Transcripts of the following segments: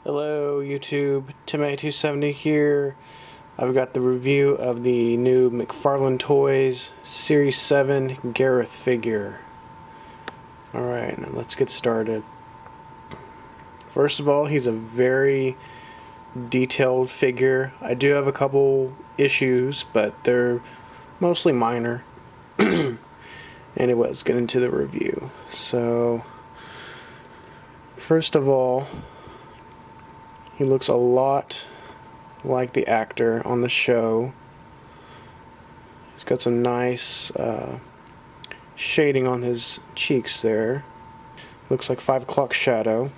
Hello YouTube, Tim270 here. I've got the review of the new McFarlane Toys Series 7 Gareth figure. Alright, now let's get started. First of all, he's a very detailed figure. I do have a couple issues, but they're mostly minor. Anyway, let's get into the review. So, first of all, he looks a lot like the actor on the show. He's got some nice shading on his cheeks there. Looks like 5 o'clock shadow.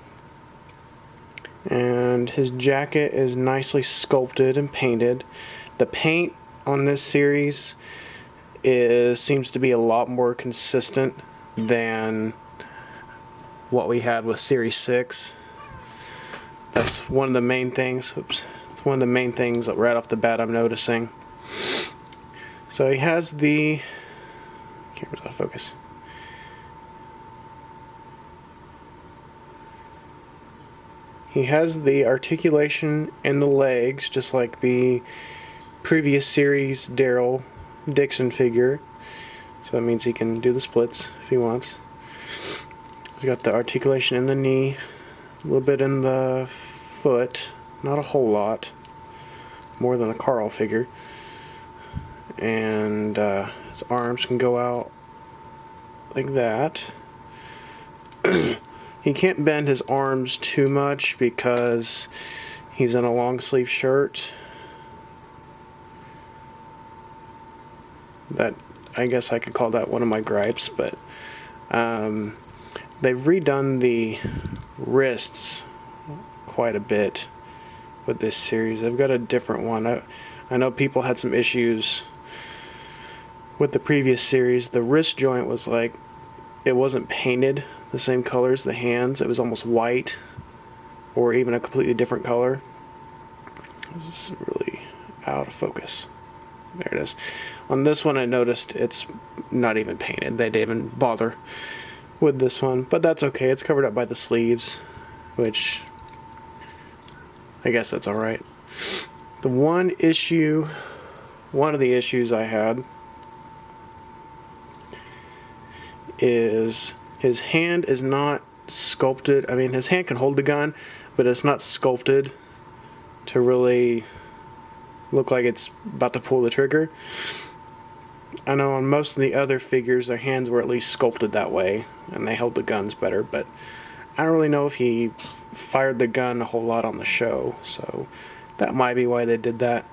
And his jacket is nicely sculpted and painted. The paint on this series seems to be a lot more consistent than what we had with Series 6. That's one of the main things. It's one of the main things right off the bat I'm noticing. So he has the camera's out of focus. He has the articulation in the legs, just like the previous series Daryl Dixon figure. So that means he can do the splits if he wants. He's got the articulation in the knee, a little bit in the foot, not a whole lot, more than a Carl figure. And his arms can go out like that. He can't bend his arms too much because he's in a long sleeve shirt. That, I guess I could call that one of my gripes, but they've redone the wrists quite a bit with this series. I've got a different one. I know people had some issues with the previous series. The wrist joint was like, it wasn't painted the same color as the hands. It was almost white or even a completely different color. This is really out of focus. There it is. On this one I noticed it's not even painted. They didn't even bother with this one, but that's okay. It's covered up by the sleeves, which I guess that's alright. The one of the issues I had is his hand is not sculpted. I mean, his hand can hold the gun, but it's not sculpted to really look like it's about to pull the trigger. I know on most of the other figures, their hands were at least sculpted that way, and they held the guns better, but I don't really know if he fired the gun a whole lot on the show, so that might be why they did that.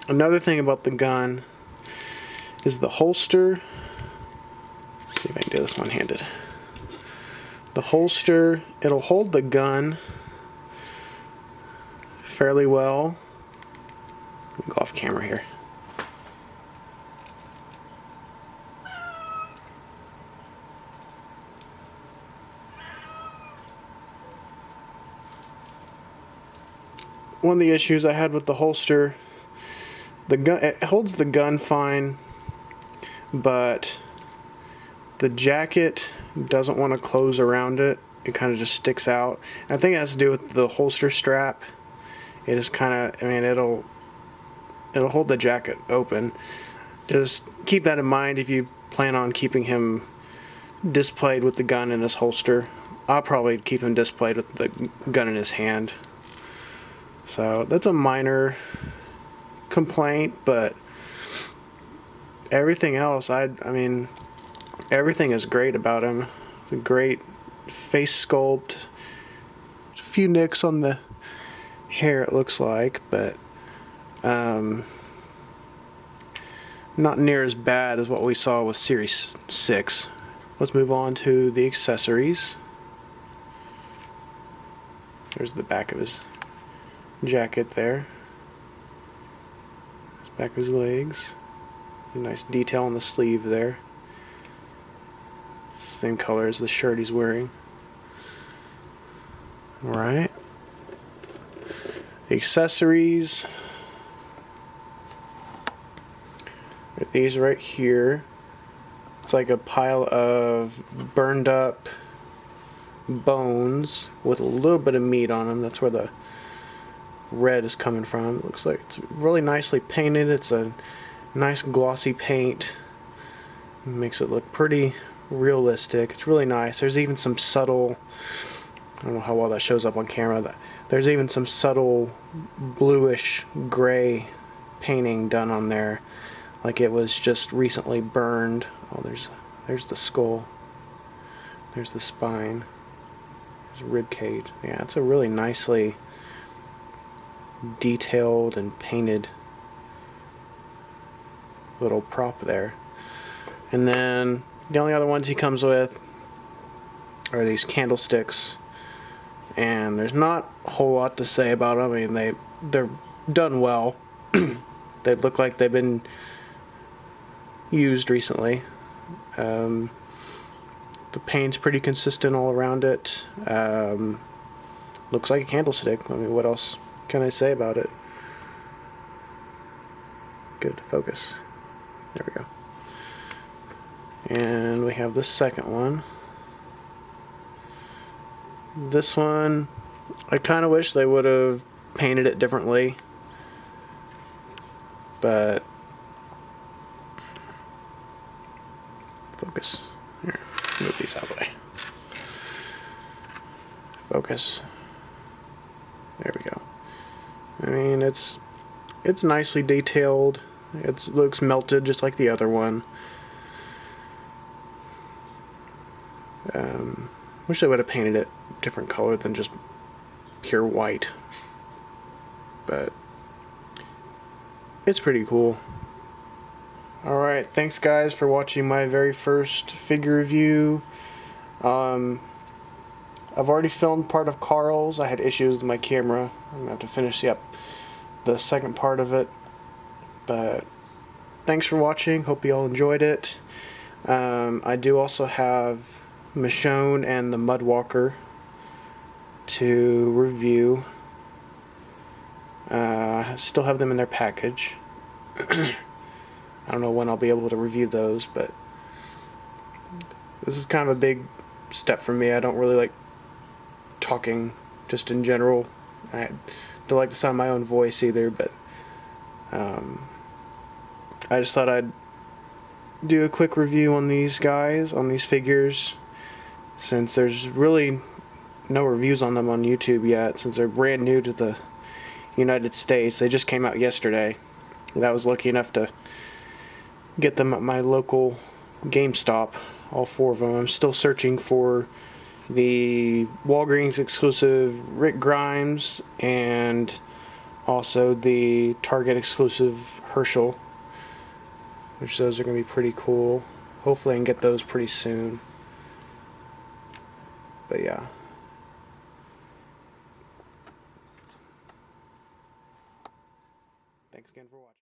Another thing about the gun is the holster. Let's see if I can do this one-handed. The holster, it'll hold the gun fairly well. Let me go off camera here. One of the issues I had with the holster, it holds the gun fine, but the jacket doesn't want to close around it. It kind of just sticks out. I think it has to do with the holster strap. It is kind of, I mean, it'll hold the jacket open. Just keep that in mind if you plan on keeping him displayed with the gun in his holster. I'll probably keep him displayed with the gun in his hand. So that's a minor complaint, but everything else, I mean, everything is great about him. It's a great face sculpt. A few nicks on the hair, it looks like, but not near as bad as what we saw with Series 6. Let's move on to the accessories. There's the back of his jacket there. His back of his legs. A nice detail on the sleeve there. Same color as the shirt he's wearing. Alright. The accessories are these right here. It's like a pile of burned up bones with a little bit of meat on them. That's where the red is coming from. It looks like it's really nicely painted. It's a nice glossy paint. It makes it look pretty realistic. It's really nice. There's even some subtle, I don't know how well that shows up on camera, there's even some subtle bluish gray painting done on there, like it was just recently burned. Oh, there's the skull, there's the spine, there's a rib cage. Yeah, it's a really nicely detailed and painted little prop there. And then the only other ones he comes with are these candlesticks, and there's not a whole lot to say about them. I mean, they're done well. They look like they've been used recently. The paint's pretty consistent all around it. Looks like a candlestick. I mean, what else can I say about it? Get it to focus. There we go. And we have the second one. This one, I kind of wish they would have painted it differently, but focus. Here, move these out of the way. Focus. There we go. I mean, it's nicely detailed. It looks melted just like the other one. Wish they would have painted it different color than just pure white, but it's pretty cool. Alright, thanks guys for watching my very first figure review. I've already filmed part of Carl's. I had issues with my camera. I'm going to have to finish up the second part of it, but thanks for watching. Hope you all enjoyed it. I do also have Michonne and the Mudwalker to review. Still have them in their package. I don't know when I'll be able to review those, but this is kind of a big step for me. I don't really like talking just in general. I don't like to sound my own voice either, but I just thought I'd do a quick review on these guys, on these figures, since there's really no reviews on them on YouTube yet, since they're brand new to the United States. They just came out yesterday. I was lucky enough to get them at my local GameStop, all four of them. I'm still searching for the Walgreens exclusive Rick Grimes and also the Target exclusive Herschel, which those are going to be pretty cool. Hopefully I can get those pretty soon. But yeah. Thanks again for watching.